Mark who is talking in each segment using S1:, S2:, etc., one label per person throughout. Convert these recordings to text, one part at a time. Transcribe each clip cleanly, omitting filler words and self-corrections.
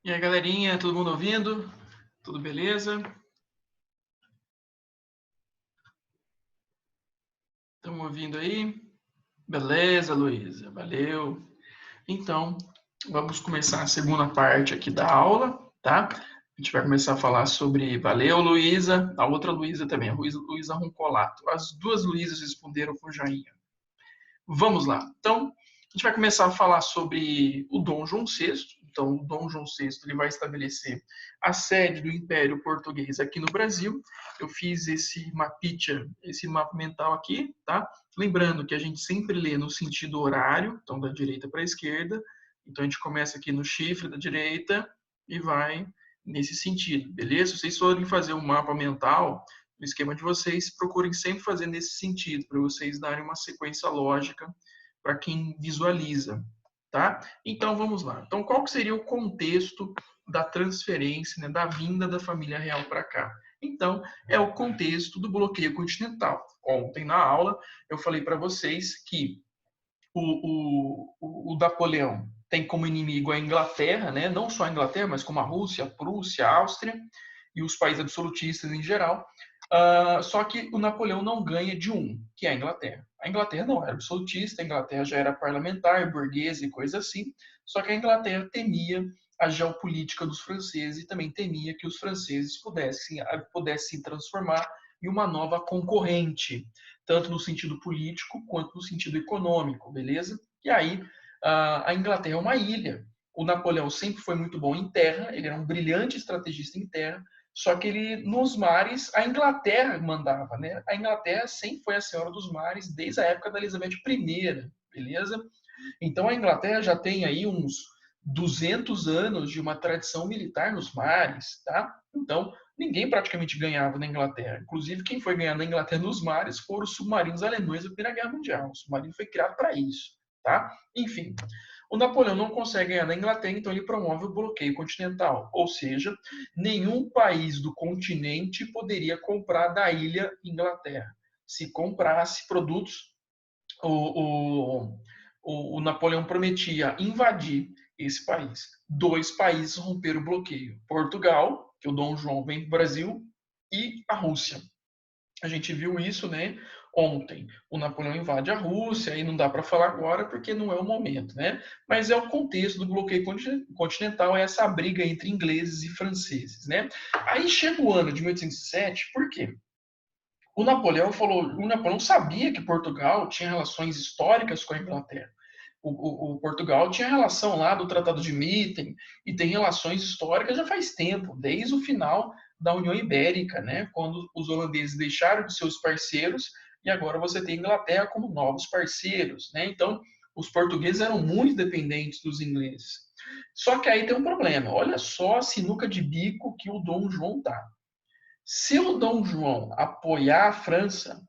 S1: E aí, galerinha, todo mundo ouvindo? Tudo beleza? Estamos ouvindo aí? Beleza, Luísa, valeu. Então, vamos começar a segunda parte aqui da aula, tá? A gente vai começar a falar sobre valeu, Luísa, a outra Luísa também, a Luísa Roncolato. As duas Luísas responderam com joinha. Vamos lá. Então, a gente vai começar a falar sobre o Dom João VI. Então, o Dom João VI ele vai estabelecer a sede do Império Português aqui no Brasil. Eu fiz esse mapinha, esse mapa mental aqui, tá? Lembrando que a gente sempre lê no sentido horário, então da direita para a esquerda. Então, a gente começa aqui no chifre da direita e vai nesse sentido, beleza? Se vocês forem fazer um mapa mental, no esquema de vocês, procurem sempre fazer nesse sentido, para vocês darem uma sequência lógica para quem visualiza, tá? Então vamos lá. Então qual que seria o contexto da transferência, né, da vinda da família real para cá? Então é o contexto do bloqueio continental. Ontem na aula eu falei para vocês que o Napoleão tem como inimigo a Inglaterra, né? Não só a Inglaterra, mas como a Rússia, a Prússia, a Áustria e os países absolutistas em geral. Só que o Napoleão não ganha de um, que é a Inglaterra. A Inglaterra não era absolutista, a Inglaterra já era parlamentar, burguesa e coisa assim. Só que a Inglaterra temia a geopolítica dos franceses e também temia que os franceses pudessem se transformar em uma nova concorrente, tanto no sentido político quanto no sentido econômico, beleza? E aí a Inglaterra é uma ilha. O Napoleão sempre foi muito bom em terra, ele era um brilhante estrategista em terra, só que ele, nos mares, a Inglaterra mandava, né? A Inglaterra sempre foi a senhora dos mares desde a época da Elizabeth I, beleza? Então a Inglaterra já tem aí uns 200 anos de uma tradição militar nos mares, tá? Então ninguém praticamente ganhava na Inglaterra. Inclusive quem foi ganhar na Inglaterra nos mares foram os submarinos alemães da Primeira Guerra Mundial. O submarino foi criado para isso, tá? Enfim, o Napoleão não consegue ganhar na Inglaterra, então ele promove o bloqueio continental, ou seja, nenhum país do continente poderia comprar da ilha Inglaterra. Se comprasse produtos, o, o Napoleão prometia invadir esse país. Dois países romperam o bloqueio: Portugal, que o Dom João vem para o Brasil, e a Rússia. A gente viu isso, né? Ontem o Napoleão invade a Rússia, e não dá para falar agora porque não é o momento, né? Mas é o contexto do bloqueio continental, é essa briga entre ingleses e franceses, né? Aí chega o ano de 1807, por quê? O Napoleão sabia que Portugal tinha relações históricas com a Inglaterra. O Portugal tinha relação lá do Tratado de Mitten e tem relações históricas já faz tempo, desde o final da União Ibérica, né? Quando os holandeses deixaram de ser os parceiros e agora você tem a Inglaterra como novos parceiros, né? Então, os portugueses eram muito dependentes dos ingleses. Só que aí tem um problema. Olha só a sinuca de bico que o Dom João tá. Se o Dom João apoiar a França,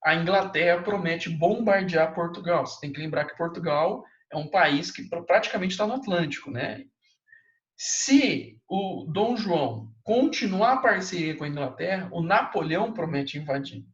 S1: a Inglaterra promete bombardear Portugal. Você tem que lembrar que Portugal é um país que praticamente está no Atlântico, né? Se o Dom João continuar a parceria com a Inglaterra, o Napoleão promete invadir.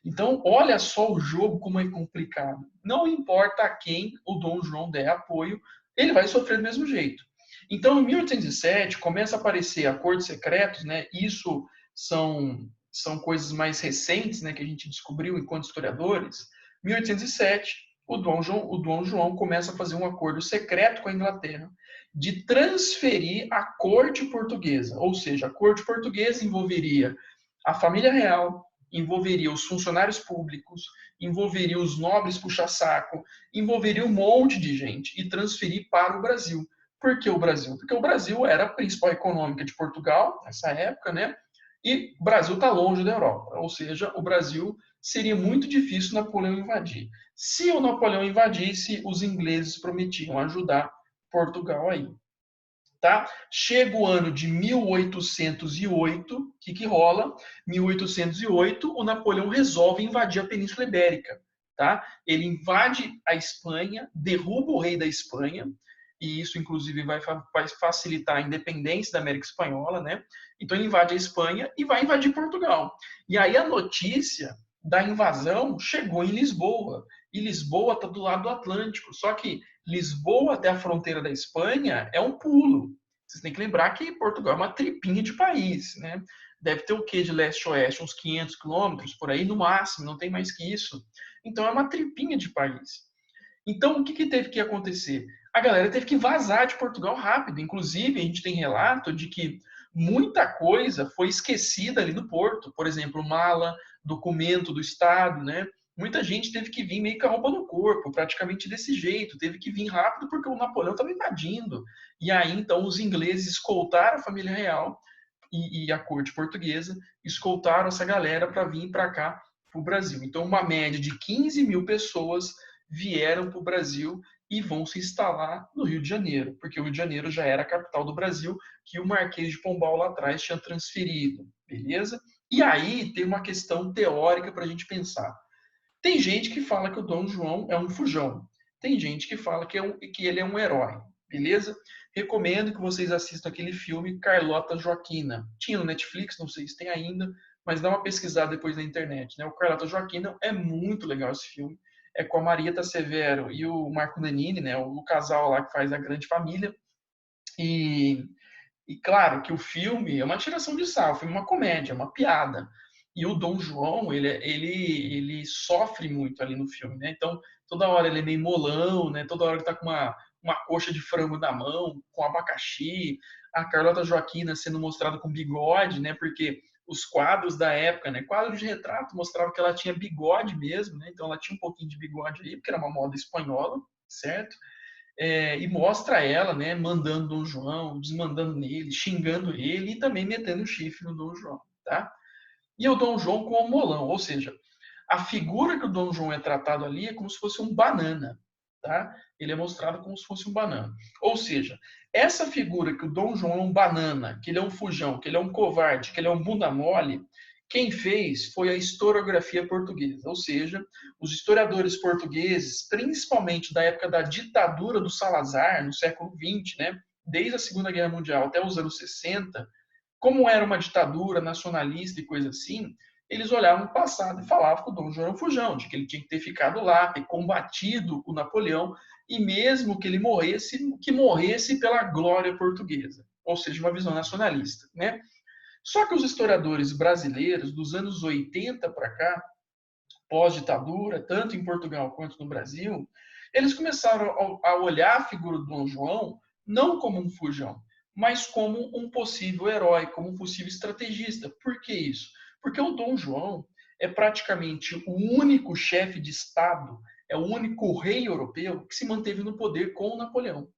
S1: Então, olha só o jogo como é complicado. Não importa a quem o Dom João der apoio, ele vai sofrer do mesmo jeito. Então, em 1807, começa a aparecer acordos secretos, né? Isso são coisas mais recentes, né, que a gente descobriu enquanto historiadores. Em 1807, o Dom João começa a fazer um acordo secreto com a Inglaterra de transferir a corte portuguesa, ou seja, a corte portuguesa envolveria a família real, envolveria os funcionários públicos, envolveria os nobres puxa-saco, envolveria um monte de gente e transferir para o Brasil. Por que o Brasil? Porque o Brasil era a principal econômica de Portugal nessa época, né? E o Brasil está longe da Europa, ou seja, o Brasil seria muito difícil Napoleão invadir. Se o Napoleão invadisse, os ingleses prometiam ajudar Portugal aí. Tá? Chega o ano de 1808, o que rola? 1808, o Napoleão resolve invadir a Península Ibérica. Tá? Ele invade a Espanha, derruba o rei da Espanha, e isso inclusive vai facilitar a independência da América Espanhola, né? Então ele invade a Espanha e vai invadir Portugal. E aí a notícia da invasão chegou em Lisboa, e Lisboa está do lado do Atlântico, só que Lisboa até a fronteira da Espanha é um pulo. Vocês têm que lembrar que Portugal é uma tripinha de país, né? Deve ter o quê de leste a oeste? Uns 500 quilômetros, por aí no máximo, não tem mais que isso. Então é uma tripinha de país. Então o que, que teve que acontecer? A galera teve que vazar de Portugal rápido. Inclusive, a gente tem relato de que muita coisa foi esquecida ali no porto. Por exemplo, mala, documento do Estado, né? Muita gente teve que vir meio com a roupa no corpo, praticamente desse jeito. Teve que vir rápido porque o Napoleão estava invadindo. E aí, então, os ingleses escoltaram a família real e a corte portuguesa, escoltaram essa galera para vir para cá, para o Brasil. Então, uma média de 15 mil pessoas vieram para o Brasil e vão se instalar no Rio de Janeiro, porque o Rio de Janeiro já era a capital do Brasil, que o Marquês de Pombal lá atrás tinha transferido, beleza? E aí tem uma questão teórica para a gente pensar. Tem gente que fala que o Dom João é um fujão. Tem gente que fala que ele é um herói. Beleza? Recomendo que vocês assistam aquele filme Carlota Joaquina. Tinha no Netflix, não sei se tem ainda, mas dá uma pesquisada depois na internet. Né? O Carlota Joaquina é muito legal esse filme. É com a Marieta Severo e o Marco Nanini, né? O casal lá que faz A Grande Família. E e claro que o filme é uma tiração de sarro, o filme é uma comédia, é uma piada. E o Dom João, ele sofre muito ali no filme, né? Então, toda hora ele é meio molão, né? Toda hora ele tá com uma coxa de frango na mão, com abacaxi. A Carlota Joaquina sendo mostrada com bigode, né? Porque os quadros da época, né? Quadros de retrato mostravam que ela tinha bigode mesmo, né? Então ela tinha um pouquinho de bigode aí, porque era uma moda espanhola, certo? E mostra ela, né, mandando Dom João, desmandando nele, xingando ele e também metendo o chifre no Dom João, tá? E o Dom João com o molão, ou seja, a figura que o Dom João é tratado ali é como se fosse um banana, tá? Ele é mostrado como se fosse um banana. Ou seja, essa figura que o Dom João é um banana, que ele é um fujão, que ele é um covarde, que ele é um bunda mole, quem fez foi a historiografia portuguesa, ou seja, os historiadores portugueses, principalmente da época da ditadura do Salazar, no século XX, né, desde a Segunda Guerra Mundial até os anos 60, como era uma ditadura nacionalista e coisa assim, eles olhavam o passado e falavam que o Dom João era um fujão, de que ele tinha que ter ficado lá, ter combatido o Napoleão, e mesmo que morresse pela glória portuguesa, ou seja, uma visão nacionalista, né? Só que os historiadores brasileiros, dos anos 80 para cá, pós-ditadura, tanto em Portugal quanto no Brasil, eles começaram a olhar a figura do Dom João não como um fujão, mas como um possível herói, como um possível estrategista. Por que isso? Porque o Dom João é praticamente o único chefe de Estado, é o único rei europeu que se manteve no poder com o Napoleão.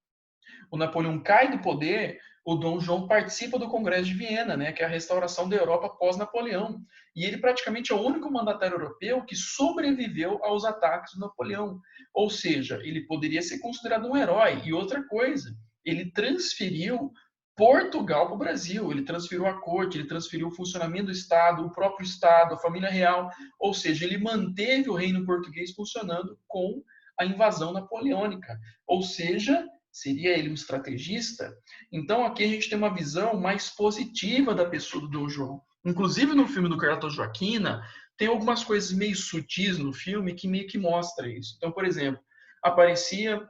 S1: O Napoleão cai do poder, o Dom João participa do Congresso de Viena, né, que é a restauração da Europa pós-Napoleão. E ele praticamente é o único mandatário europeu que sobreviveu aos ataques do Napoleão. Ou seja, ele poderia ser considerado um herói. E outra coisa, ele transferiu Portugal para o Brasil. Ele transferiu a corte, ele transferiu o funcionamento do Estado, o próprio Estado, a família real. Ou seja, ele manteve o reino português funcionando com a invasão napoleônica. Ou seja, seria ele um estrategista? Então aqui a gente tem uma visão mais positiva da pessoa do Dom João. Inclusive no filme do Carlota Joaquina, tem algumas coisas meio sutis no filme que meio que mostra isso. Então, por exemplo, aparecia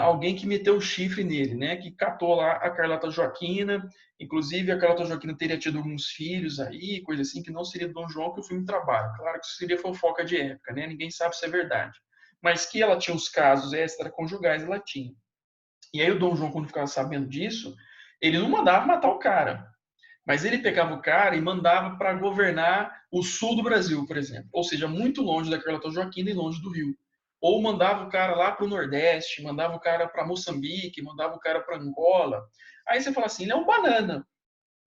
S1: alguém que meteu o chifre nele, né? Que catou lá a Carlota Joaquina. Inclusive, a Carlota Joaquina teria tido alguns filhos aí, coisa assim, que não seria do Dom João que o filme trabalha. Claro que isso seria fofoca de época, né? Ninguém sabe se é verdade. Mas que ela tinha os casos extraconjugais, ela tinha. E aí o Dom João, quando ficava sabendo disso, ele não mandava matar o cara, mas ele pegava o cara e mandava para governar o sul do Brasil, por exemplo. Ou seja, muito longe da Carlota Joaquina e longe do Rio. Ou mandava o cara lá para o Nordeste, mandava o cara para Moçambique, mandava o cara para Angola. Aí você fala assim, ele é um banana.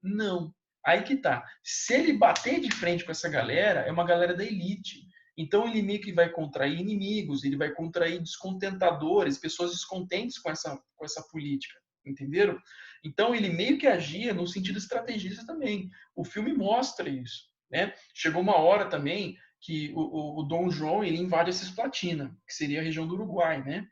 S1: Não. Aí que tá. Se ele bater de frente com essa galera, é uma galera da elite. Então ele meio que vai contrair inimigos, ele vai contrair descontentadores, pessoas descontentes com essa política, entenderam? Então ele meio que agia no sentido estrategista também. O filme mostra isso, né? Chegou uma hora também que o Dom João ele invade a Cisplatina, que seria a região do Uruguai, né?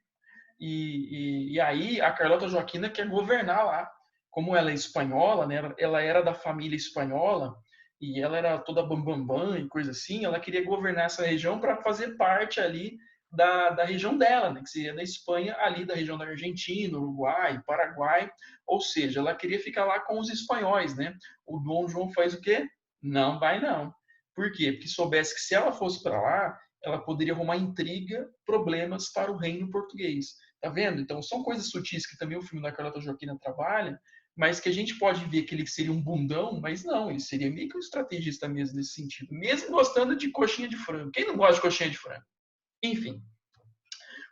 S1: E aí a Carlota Joaquina quer governar lá. Como ela é espanhola, né? Ela era da família espanhola e ela era toda bambambam e coisa assim. Ela queria governar essa região para fazer parte ali da região dela, né, que seria da Espanha, ali da região da Argentina, Uruguai, Paraguai, ou seja, ela queria ficar lá com os espanhóis, né? O Dom João faz o quê? Não vai não. Por quê? Porque soubesse que se ela fosse para lá, ela poderia arrumar intriga, problemas para o reino português. Tá vendo? Então são coisas sutis que também o filme da Carlota Joaquina trabalha, mas que a gente pode ver que ele seria um bundão, mas não, ele seria meio que um estrategista mesmo nesse sentido, mesmo gostando de coxinha de frango. Quem não gosta de coxinha de frango? Enfim,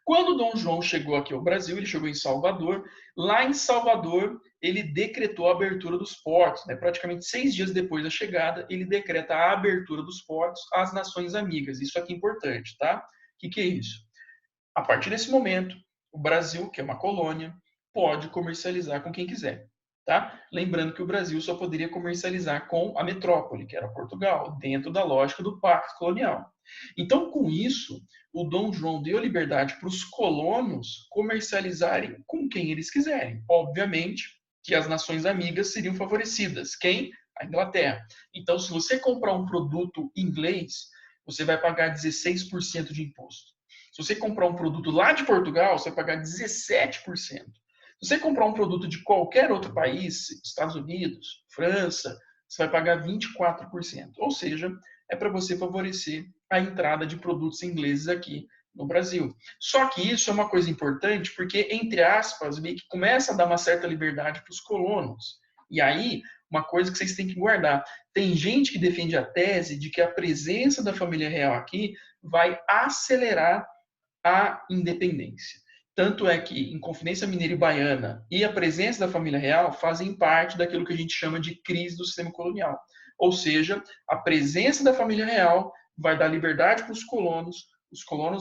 S1: quando Dom João chegou aqui ao Brasil, ele chegou em Salvador. Lá em Salvador, ele decretou a abertura dos portos. Né? Praticamente 6 dias depois da chegada, ele decreta a abertura dos portos às nações amigas. Isso aqui é importante, tá? O que é isso? A partir desse momento, o Brasil, que é uma colônia, pode comercializar com quem quiser. Tá? Lembrando que o Brasil só poderia comercializar com a metrópole, que era Portugal, dentro da lógica do Pacto Colonial. Então, com isso, o Dom João deu liberdade para os colonos comercializarem com quem eles quiserem. Obviamente que as nações amigas seriam favorecidas. Quem? A Inglaterra. Então, se você comprar um produto inglês, você vai pagar 16% de imposto. Se você comprar um produto lá de Portugal, você vai pagar 17%. Se você comprar um produto de qualquer outro país, Estados Unidos, França, você vai pagar 24%. Ou seja, é para você favorecer a entrada de produtos ingleses aqui no Brasil. Só que isso é uma coisa importante porque, entre aspas, meio que começa a dar uma certa liberdade para os colonos. E aí, uma coisa que vocês têm que guardar. Tem gente que defende a tese de que a presença da família real aqui vai acelerar a independência. Tanto é que Inconfidência Mineira e Baiana e a presença da família real fazem parte daquilo que a gente chama de crise do sistema colonial. Ou seja, a presença da família real vai dar liberdade para os colonos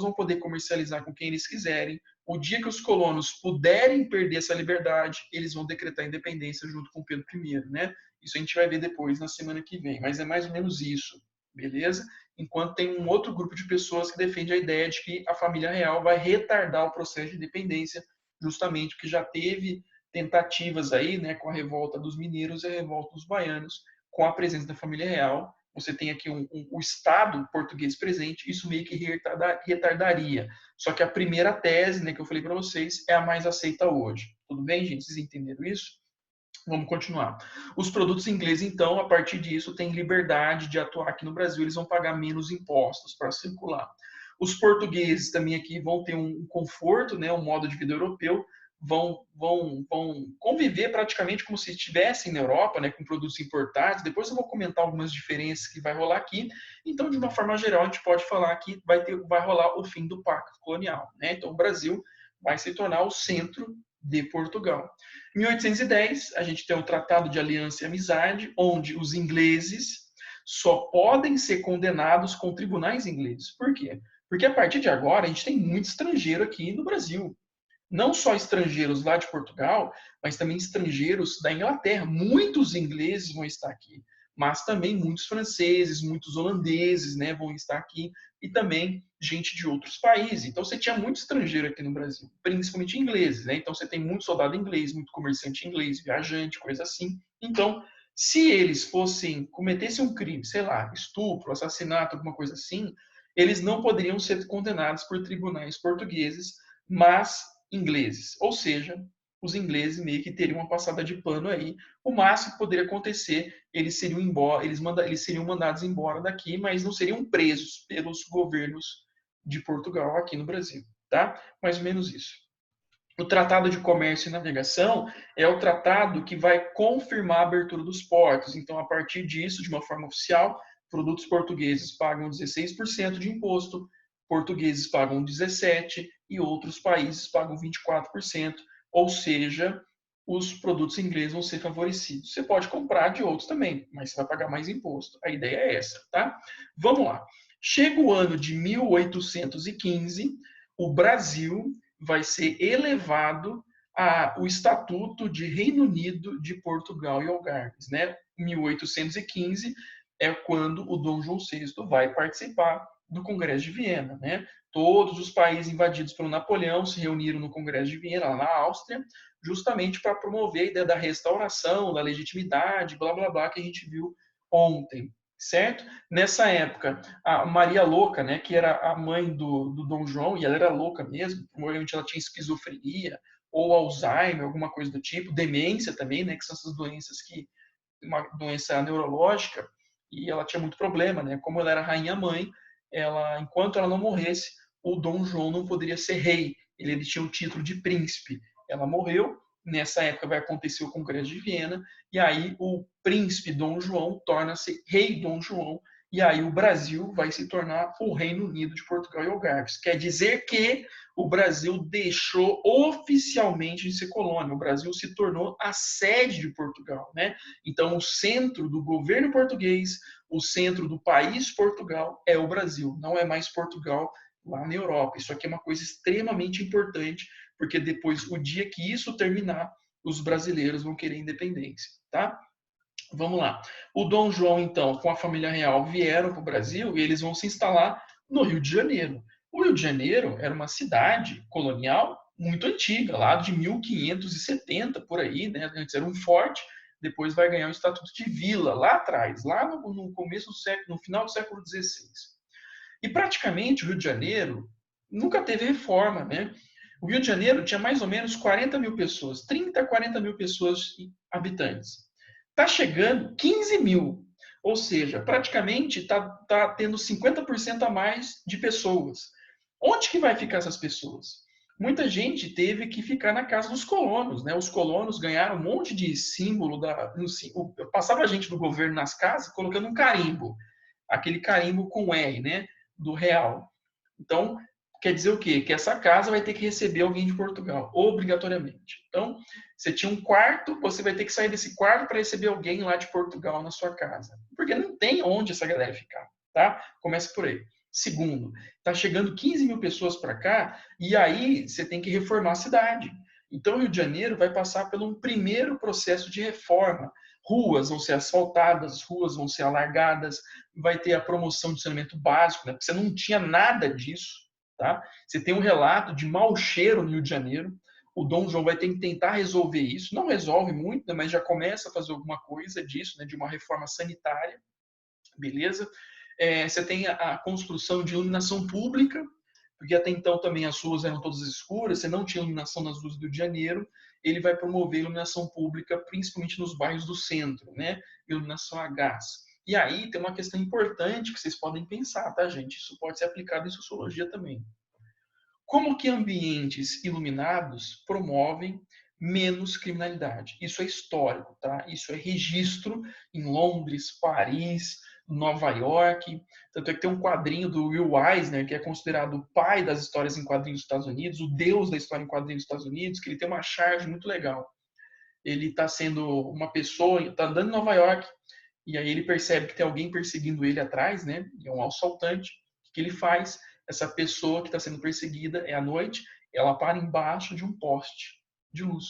S1: vão poder comercializar com quem eles quiserem. O dia que os colonos puderem perder essa liberdade, eles vão decretar a independência junto com Pedro I, né? Isso a gente vai ver depois na semana que vem, mas é mais ou menos isso, beleza? Enquanto tem um outro grupo de pessoas que defende a ideia de que a família real vai retardar o processo de independência, justamente porque já teve tentativas aí, né, com a revolta dos mineiros e a revolta dos baianos, com a presença da família real. Você tem aqui o Estado português presente, isso meio que retardaria. Só que a primeira tese, né, que eu falei para vocês, é a mais aceita hoje. Tudo bem, gente? Vocês entenderam isso? Vamos continuar. Os produtos ingleses, então, a partir disso, têm liberdade de atuar aqui no Brasil, eles vão pagar menos impostos para circular. Os portugueses também aqui vão ter um conforto, né, um modo de vida europeu, vão conviver praticamente como se estivessem na Europa, né, com produtos importados. Depois eu vou comentar algumas diferenças que vai rolar aqui. Então, de uma forma geral, a gente pode falar que vai rolar o fim do Pacto Colonial. Né? Então, o Brasil vai se tornar o centro de Portugal. Em 1810, a gente tem o Tratado de Aliança e Amizade, onde os ingleses só podem ser condenados com tribunais ingleses. Por quê? Porque a partir de agora a gente tem muito estrangeiro aqui no Brasil. Não só estrangeiros lá de Portugal, mas também estrangeiros da Inglaterra. Muitos ingleses vão estar aqui, mas também muitos franceses, muitos holandeses, né, vão estar aqui e também gente de outros países. Então você tinha muito estrangeiro aqui no Brasil, principalmente ingleses, né? Então você tem muito soldado inglês, muito comerciante inglês, viajante, coisa assim. Então, se eles cometessem um crime, sei lá, estupro, assassinato, alguma coisa assim, eles não poderiam ser condenados por tribunais portugueses, mas ingleses. Ou seja, os ingleses meio que teriam uma passada de pano aí. O máximo que poderia acontecer, eles seriam mandados embora daqui, mas não seriam presos pelos governos de Portugal aqui no Brasil, tá? Mais ou menos isso. O Tratado de Comércio e Navegação é o tratado que vai confirmar a abertura dos portos. Então, a partir disso, de uma forma oficial, produtos portugueses pagam 16% de imposto, portugueses pagam 17% e outros países pagam 24%, ou seja, os produtos ingleses vão ser favorecidos. Você pode comprar de outros também, mas você vai pagar mais imposto. A ideia é essa, tá? Vamos lá. Chega o ano de 1815, o Brasil vai ser elevado ao Estatuto de Reino Unido de Portugal e Algarves, né? 1815 é quando o Dom João VI vai participar do Congresso de Viena, né? Todos os países invadidos pelo Napoleão se reuniram no Congresso de Viena, lá na Áustria, justamente para promover a ideia da restauração, da legitimidade, blá blá blá, que a gente viu ontem. certo? Nessa época, a Maria Louca, né, que era a mãe do Dom João, e ela era louca mesmo, provavelmente ela tinha esquizofrenia ou Alzheimer, alguma coisa do tipo, demência também, né, que são essas doenças que uma doença neurológica, e ela tinha muito problema, né? Como ela era rainha-mãe, ela, enquanto ela não morresse, o Dom João não poderia ser rei. Ele tinha o título de príncipe. Ela morreu, nessa época vai acontecer o Congresso de Viena, e aí o príncipe Dom João torna-se rei Dom João, e aí o Brasil vai se tornar o Reino Unido de Portugal e Algarves. Quer dizer que o Brasil deixou oficialmente de ser colônia. O Brasil se tornou a sede de Portugal, né? Então, o centro do governo português, o centro do país Portugal é o Brasil, não é mais Portugal lá na Europa. Isso aqui é uma coisa extremamente importante, porque depois, o dia que isso terminar, os brasileiros vão querer independência, tá? Vamos lá. O Dom João, então, com a família real, vieram para o Brasil e eles vão se instalar no Rio de Janeiro. O Rio de Janeiro era uma cidade colonial muito antiga, lá de 1570, por aí, né? Antes era um forte, depois vai ganhar o estatuto de vila, lá atrás, lá no começo do século, no final do século XVI. E praticamente o Rio de Janeiro nunca teve reforma, né? O Rio de Janeiro tinha mais ou menos 40 mil pessoas, 30, 40 mil pessoas habitantes. Está chegando 15 mil, ou seja, praticamente está tendo 50% a mais de pessoas. Onde que vai ficar essas pessoas? Muita gente teve que ficar na casa dos colonos, né? Os colonos ganharam um monte de símbolo passava a gente do governo nas casas colocando um carimbo, aquele carimbo com R, né? Do real. Então, quer dizer o quê? Que essa casa vai ter que receber alguém de Portugal, obrigatoriamente. Então, você tinha um quarto, você vai ter que sair desse quarto para receber alguém lá de Portugal na sua casa. Porque não tem onde essa galera ficar, tá? Começa por aí. Segundo, está chegando 15 mil pessoas para cá e aí você tem que reformar a cidade. Então, o Rio de Janeiro vai passar por um primeiro processo de reforma. Ruas vão ser asfaltadas, ruas vão ser alargadas, vai ter a promoção de saneamento básico, né? Porque você não tinha nada disso, tá? Você tem um relato de mau cheiro no Rio de Janeiro. O Dom João vai ter que tentar resolver isso. Não resolve muito, né? Mas já começa a fazer alguma coisa disso, né? De uma reforma sanitária, beleza? Você tem a construção de iluminação pública, porque até então também as ruas eram todas escuras, você não tinha iluminação nas ruas do Rio de Janeiro. Ele vai promover iluminação pública, principalmente nos bairros do centro, né? Iluminação a gás. E aí tem uma questão importante que vocês podem pensar, tá, gente? Isso pode ser aplicado em sociologia também. Como que ambientes iluminados promovem menos criminalidade? Isso é histórico, tá? Isso é registro em Londres, Paris, Nova York. Tanto é que tem um quadrinho do Will Eisner, que é considerado o pai das histórias em quadrinhos dos Estados Unidos, o deus da história em quadrinhos dos Estados Unidos, que ele tem uma charge muito legal. Ele está sendo uma pessoa, está andando em Nova York, e aí ele percebe que tem alguém perseguindo ele atrás, né? É um assaltante. O que ele faz? Essa pessoa que está sendo perseguida é à noite, ela para embaixo de um poste de luz.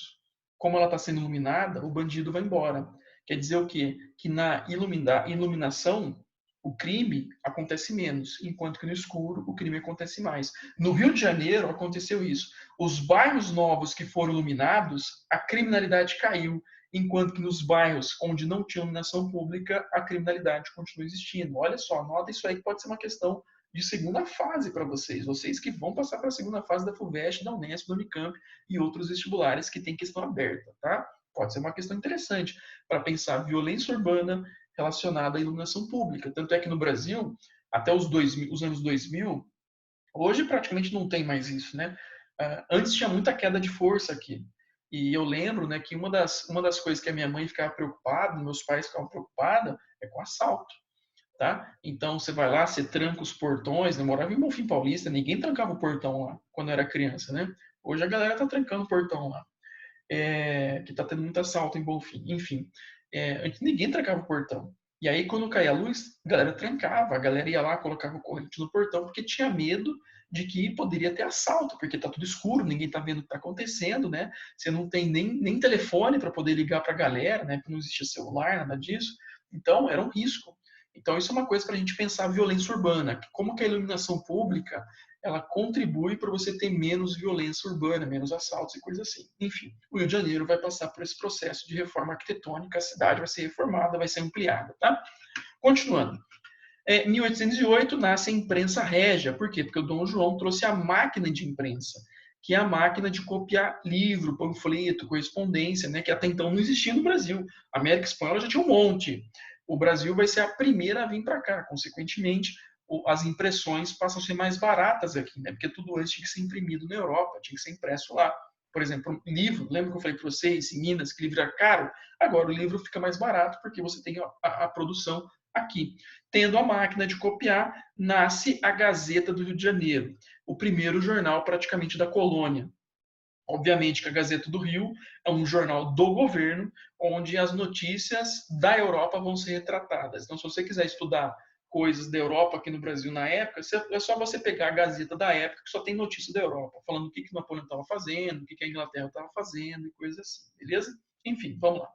S1: Como ela está sendo iluminada, o bandido vai embora. Quer dizer o quê? Que na iluminação, o crime acontece menos, enquanto que no escuro o crime acontece mais. No Rio de Janeiro aconteceu isso. Os bairros novos que foram iluminados, a criminalidade caiu, enquanto que nos bairros onde não tinha iluminação pública, a criminalidade continua existindo. Olha só, anota isso aí que pode ser uma questão de segunda fase para vocês que vão passar para a segunda fase da FUVEST, da Unesp, da Unicamp e outros vestibulares que tem questão aberta, tá? Pode ser uma questão interessante para pensar violência urbana relacionada à iluminação pública. Tanto é que no Brasil, até os anos 2000, hoje praticamente não tem mais isso, né? Antes tinha muita queda de força aqui. E eu lembro, né, que uma das coisas que a minha mãe ficava preocupada, meus pais ficavam preocupados, é com assalto, tá? Então você vai lá, você tranca os portões, né? Eu morava em Bonfim Paulista, ninguém trancava o portão lá quando eu era criança, né? Hoje a galera tá trancando o portão lá, que tá tendo muito assalto em Bonfim. Enfim, antes ninguém trancava o portão. E aí, quando caía a luz, a galera trancava, a galera ia lá, colocava corrente no portão, porque tinha medo de que poderia ter assalto, porque tá tudo escuro, ninguém tá vendo o que tá acontecendo, né? Você não tem nem telefone para poder ligar para a galera, né? Porque não existia celular, nada disso. Então, era um risco. Então, isso é uma coisa para a gente pensar a violência urbana, como que a iluminação pública ela contribui para você ter menos violência urbana, menos assaltos e coisas assim. Enfim, o Rio de Janeiro vai passar por esse processo de reforma arquitetônica, a cidade vai ser reformada, vai ser ampliada, tá? Continuando. Em 1808 nasce a imprensa régia. Por quê? Porque o Dom João trouxe a máquina de imprensa, que é a máquina de copiar livro, panfleto, correspondência, né, que até então não existia no Brasil. A América Espanhola já tinha um monte. O Brasil vai ser a primeira a vir para cá. Consequentemente, as impressões passam a ser mais baratas aqui, né? Porque tudo antes tinha que ser imprimido na Europa, tinha que ser impresso lá. Por exemplo, livro, lembra que eu falei para vocês, em Minas, que livro era caro? Agora o livro fica mais barato porque você tem a produção aqui. Tendo a máquina de copiar, nasce a Gazeta do Rio de Janeiro, o primeiro jornal praticamente da colônia. Obviamente que a Gazeta do Rio é um jornal do governo, onde as notícias da Europa vão ser retratadas. Então, se você quiser estudar coisas da Europa aqui no Brasil na época, é só você pegar a Gazeta da época, que só tem notícia da Europa, falando o que Napoleão estava fazendo, o que a Inglaterra estava fazendo e coisas assim, beleza? Enfim, vamos lá.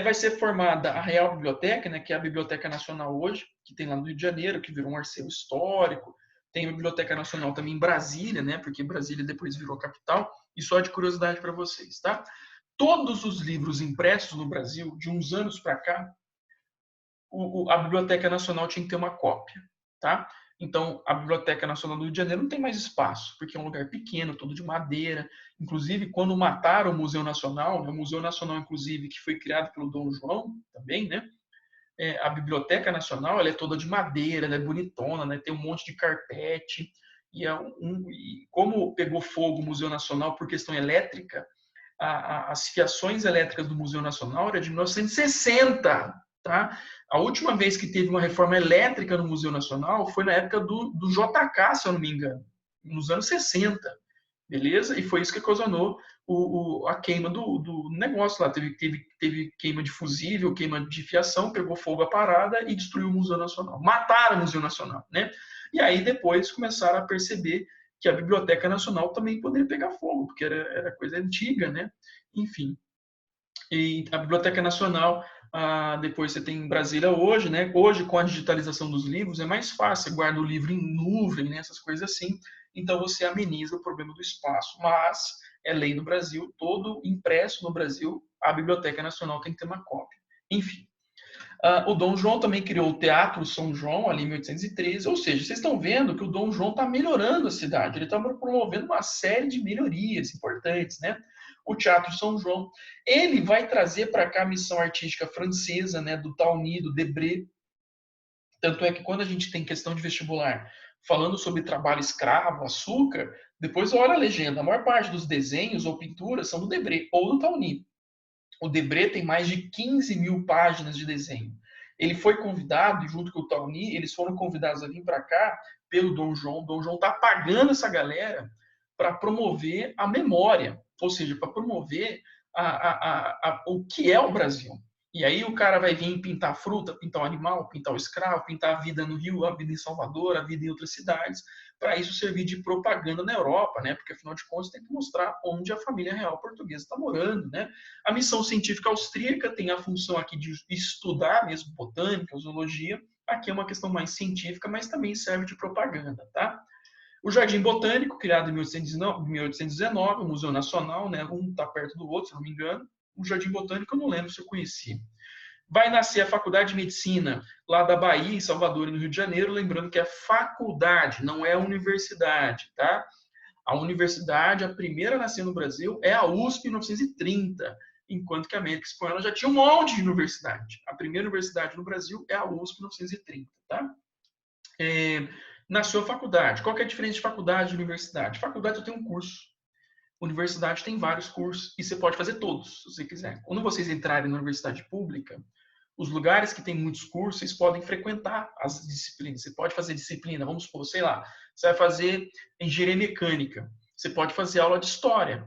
S1: Vai ser formada a Real Biblioteca, né, que é a Biblioteca Nacional hoje, que tem lá no Rio de Janeiro, que virou um arquivo histórico. Tem a Biblioteca Nacional também em Brasília, né, porque Brasília depois virou capital. E só de curiosidade para vocês, tá? Todos os livros impressos no Brasil, de uns anos para cá, a Biblioteca Nacional tinha que ter uma cópia, tá? Então, a Biblioteca Nacional do Rio de Janeiro não tem mais espaço, porque é um lugar pequeno, todo de madeira. Inclusive, quando mataram o Museu Nacional, né, o Museu Nacional, inclusive, que foi criado pelo Dom João também, né? A Biblioteca Nacional, ela é toda de madeira, ela é bonitona, né? Tem um monte de carpete. E como pegou fogo o Museu Nacional por questão elétrica, as fiações elétricas do Museu Nacional era de 1960, tá? A última vez que teve uma reforma elétrica no Museu Nacional foi na época do JK, se eu não me engano, nos anos 60, beleza? E foi isso que ocasionou a queima do negócio lá. Teve queima de fusível, queima de fiação, pegou fogo a parada e destruiu o Museu Nacional. Mataram o Museu Nacional, né? E aí depois começaram a perceber que a Biblioteca Nacional também poderia pegar fogo, porque era coisa antiga, né? Enfim. E a Biblioteca Nacional, depois você tem em Brasília hoje, né? Hoje, com a digitalização dos livros, é mais fácil, você guarda o livro em nuvem, né? Essas coisas assim, então você ameniza o problema do espaço. Mas é lei no Brasil, todo impresso no Brasil, a Biblioteca Nacional tem que ter uma cópia. Enfim. O Dom João também criou o Teatro São João, ali em 1813, ou seja, vocês estão vendo que o Dom João está melhorando a cidade, ele está promovendo uma série de melhorias importantes, né? O Teatro São João, ele vai trazer para cá a missão artística francesa, né, do Tauni, do Debré, tanto é que quando a gente tem questão de vestibular falando sobre trabalho escravo, açúcar, depois olha a legenda, a maior parte dos desenhos ou pinturas são do Debré ou do Tauni. O Debré tem mais de 15 mil páginas de desenho. Ele foi convidado, e junto com o Tauni, eles foram convidados a vir para cá pelo Dom João. Dom João está pagando essa galera para promover a memória, ou seja, para promover o que é o Brasil. E aí o cara vai vir pintar fruta, pintar o animal, pintar o escravo, pintar a vida no Rio, a vida em Salvador, a vida em outras cidades, para isso servir de propaganda na Europa, né? Porque afinal de contas tem que mostrar onde a família real portuguesa está morando, né? A missão científica austríaca tem a função aqui de estudar mesmo botânica, zoologia. Aqui é uma questão mais científica, mas também serve de propaganda, tá? O Jardim Botânico, criado em 1819, o Museu Nacional, né? Um está perto do outro, se não me engano. O Jardim Botânico eu não lembro se eu conheci. Vai nascer a Faculdade de Medicina lá da Bahia, em Salvador e no Rio de Janeiro, lembrando que é faculdade, não é universidade, tá? A universidade, a primeira a nascer no Brasil, é a USP em 1930, enquanto que a América Espanhola já tinha um monte de universidade. A primeira universidade no Brasil é a USP em 1930, tá? Nasceu a faculdade. Qual que é a diferença de faculdade e universidade? Faculdade eu tenho um curso. Universidade tem vários cursos e você pode fazer todos, se você quiser. Quando vocês entrarem na universidade pública, os lugares que tem muitos cursos, vocês podem frequentar as disciplinas. Você pode fazer disciplina, vamos supor, sei lá, você vai fazer engenharia mecânica. Você pode fazer aula de história,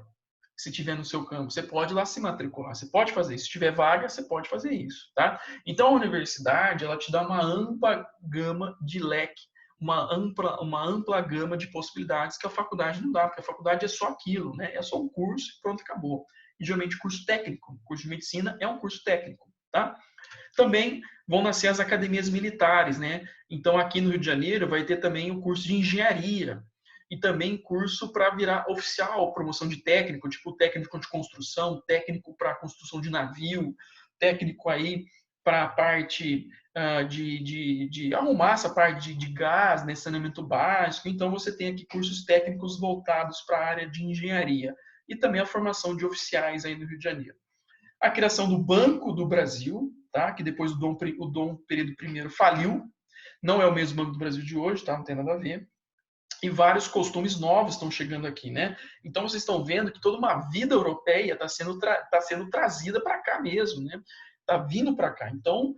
S1: se tiver no seu campo. Você pode ir lá se matricular, você pode fazer isso. Se tiver vaga, você pode fazer isso, tá? Então, a universidade, ela te dá uma ampla gama de leque, uma ampla gama de possibilidades que a faculdade não dá, porque a faculdade é só aquilo, né? É só um curso e pronto, acabou. E, geralmente, curso técnico. Curso de medicina é um curso técnico, tá? Também vão nascer as academias militares, né? Então, aqui no Rio de Janeiro vai ter também o curso de engenharia e também curso para virar oficial, promoção de técnico, tipo técnico de construção, técnico para construção de navio, técnico aí para a parte de arrumar essa parte de gás, né, saneamento básico. Então, você tem aqui cursos técnicos voltados para a área de engenharia e também a formação de oficiais aí no Rio de Janeiro. A criação do Banco do Brasil, tá? Que depois o Dom Pedro I faliu, não é o mesmo Banco do Brasil de hoje, tá? Não tem nada a ver. E vários costumes novos estão chegando aqui, né? Então vocês estão vendo que toda uma vida europeia está sendo trazida para cá mesmo, né? Está vindo para cá. Então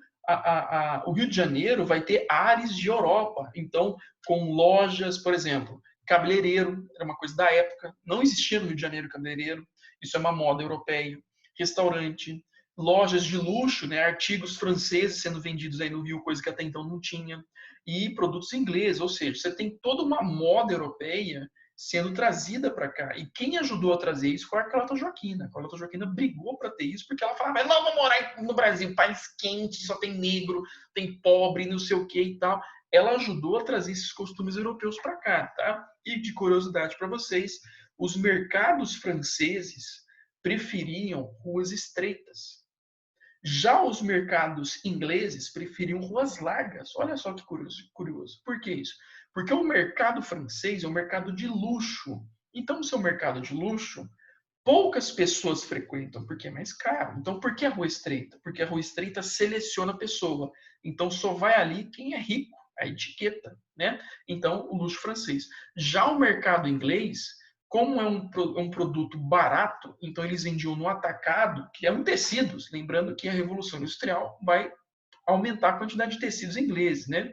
S1: o Rio de Janeiro vai ter ares de Europa. Então, com lojas, por exemplo, cabeleireiro, era uma coisa da época, não existia no Rio de Janeiro cabeleireiro, isso é uma moda europeia. Restaurante, lojas de luxo, né? Artigos franceses sendo vendidos aí no Rio, coisa que até então não tinha, e produtos ingleses, ou seja, você tem toda uma moda europeia sendo trazida para cá. E quem ajudou a trazer isso foi a Carlota Joaquina. A Carlota Joaquina brigou para ter isso, porque ela falava, não, vou morar no Brasil, país quente, só tem negro, tem pobre, não sei o que e tal. Ela ajudou a trazer esses costumes europeus para cá, tá? E de curiosidade para vocês, os mercados franceses preferiam ruas estreitas. Já os mercados ingleses preferiam ruas largas. Olha só que curioso. Por que isso? Porque o mercado francês é um mercado de luxo. Então, o seu mercado de luxo, poucas pessoas frequentam, porque é mais caro. Então, por que a rua estreita? Porque a rua estreita seleciona a pessoa. Então, só vai ali quem é rico, a etiqueta, né? Então, o luxo francês. Já o mercado inglês, como é um produto barato, então eles vendiam no atacado, que é um tecidos. Lembrando que a Revolução Industrial vai aumentar a quantidade de tecidos ingleses, né?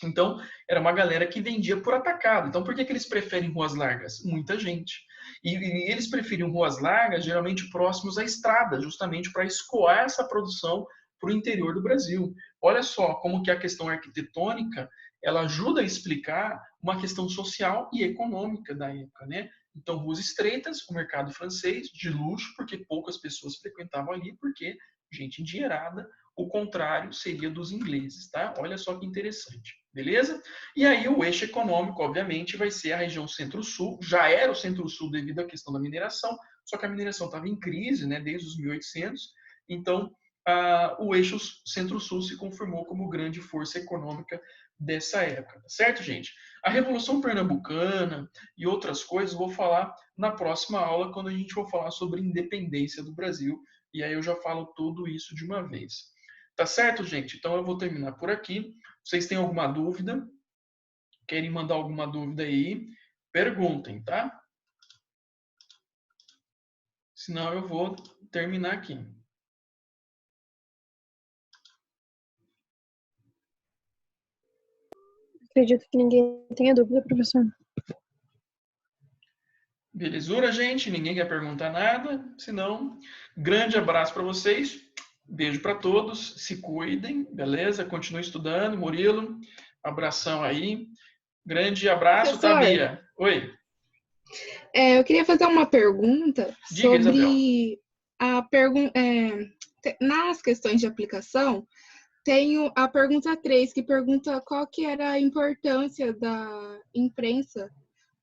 S1: Então, era uma galera que vendia por atacado. Então, por que eles preferem ruas largas? Muita gente. E eles preferiam ruas largas, geralmente próximos à estrada, justamente para escoar essa produção para o interior do Brasil. Olha só como que a questão arquitetônica ela ajuda a explicar uma questão social e econômica da época, né? Então, ruas estreitas, o mercado francês de luxo, porque poucas pessoas frequentavam ali, porque gente endinheirada. O contrário seria dos ingleses, tá? Olha só que interessante, beleza? E aí o eixo econômico, obviamente, vai ser a região centro-sul. Já era o centro-sul devido à questão da mineração, só que a mineração estava em crise, né, desde os 1800. Então, o eixo centro-sul se confirmou como grande força econômica dessa época, tá certo, gente? A Revolução Pernambucana e outras coisas eu vou falar na próxima aula, quando a gente for falar sobre independência do Brasil, e aí eu já falo tudo isso de uma vez. Tá certo, gente? Então eu vou terminar por aqui. Vocês têm alguma dúvida? Querem mandar alguma dúvida aí? Perguntem, tá? Senão eu vou terminar aqui.
S2: Acredito que ninguém tenha dúvida, professor.
S1: Belezura, gente? Ninguém quer perguntar nada? Senão, grande abraço para vocês. Beijo para todos. Se cuidem, beleza? Continue estudando. Murilo, abração aí. Grande abraço,
S3: Professor,
S1: Tabia. Oi.
S3: eu queria fazer uma pergunta
S1: Diga, Isabel.
S3: sobre nas questões de aplicação, tenho a pergunta 3, que pergunta qual que era a importância da imprensa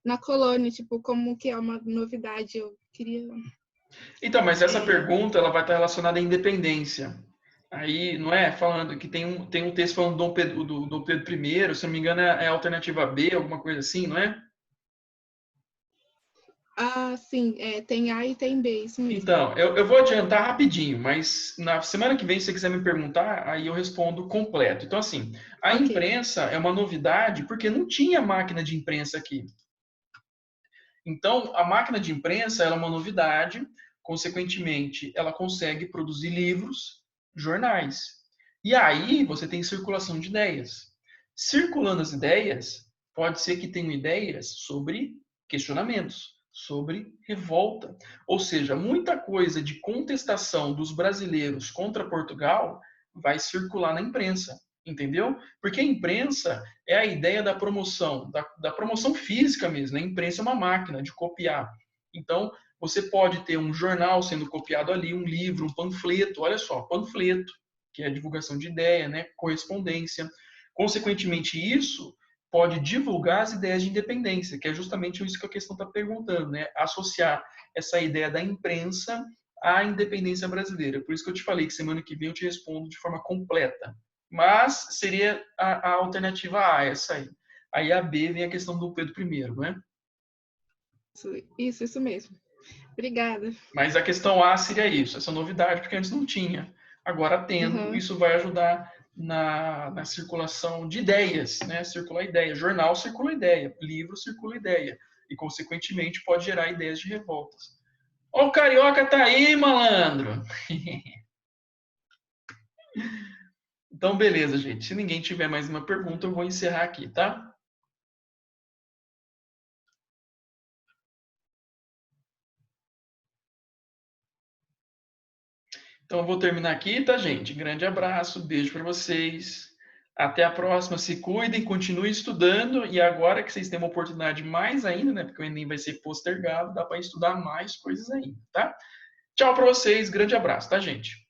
S3: na colônia, tipo, como que é uma novidade. Eu queria...
S1: Então, mas essa pergunta ela vai estar relacionada à independência. Aí, não é? Falando que tem um texto falando do Dom Pedro I, se não me engano, é a alternativa B, alguma coisa assim, não é?
S3: Ah, sim, tem A e tem B, isso mesmo.
S1: Então, eu vou adiantar rapidinho, mas na semana que vem, se você quiser me perguntar, aí eu respondo completo. Então, assim, a
S3: Ok.
S1: imprensa é uma novidade porque não tinha máquina de imprensa aqui. Então, a máquina de imprensa ela é uma novidade, consequentemente, ela consegue produzir livros, jornais. E aí você tem circulação de ideias. Circulando as ideias, pode ser que tenham ideias sobre questionamentos, sobre revolta. Ou seja, muita coisa de contestação dos brasileiros contra Portugal vai circular na imprensa. Entendeu? Porque a imprensa é a ideia da promoção, da promoção física mesmo. Né? A imprensa é uma máquina de copiar. Então, você pode ter um jornal sendo copiado ali, um livro, um panfleto. Olha só, panfleto, que é a divulgação de ideia, né? Correspondência. Consequentemente, isso pode divulgar as ideias de independência, que é justamente isso que a questão está perguntando, né? Associar essa ideia da imprensa à independência brasileira. Por isso que eu te falei que semana que vem eu te respondo de forma completa. Mas seria a alternativa A, essa aí. Aí a B vem a questão do Pedro I, não é?
S3: Isso mesmo. Obrigada.
S1: Mas a questão A seria isso, essa novidade, porque antes não tinha. Agora tendo, isso vai ajudar na circulação de ideias, né? Circular ideia. Jornal circula ideia, livro circula ideia. E, consequentemente, pode gerar ideias de revoltas. Ó, o carioca tá aí, malandro! Então, beleza, gente. Se ninguém tiver mais uma pergunta, eu vou encerrar aqui, tá? Então, eu vou terminar aqui, tá, gente? Grande abraço, beijo para vocês. Até a próxima. Se cuidem, continuem estudando. E agora que vocês têm uma oportunidade mais ainda, né? Porque o Enem vai ser postergado, dá para estudar mais coisas ainda, tá? Tchau para vocês, grande abraço, tá, gente?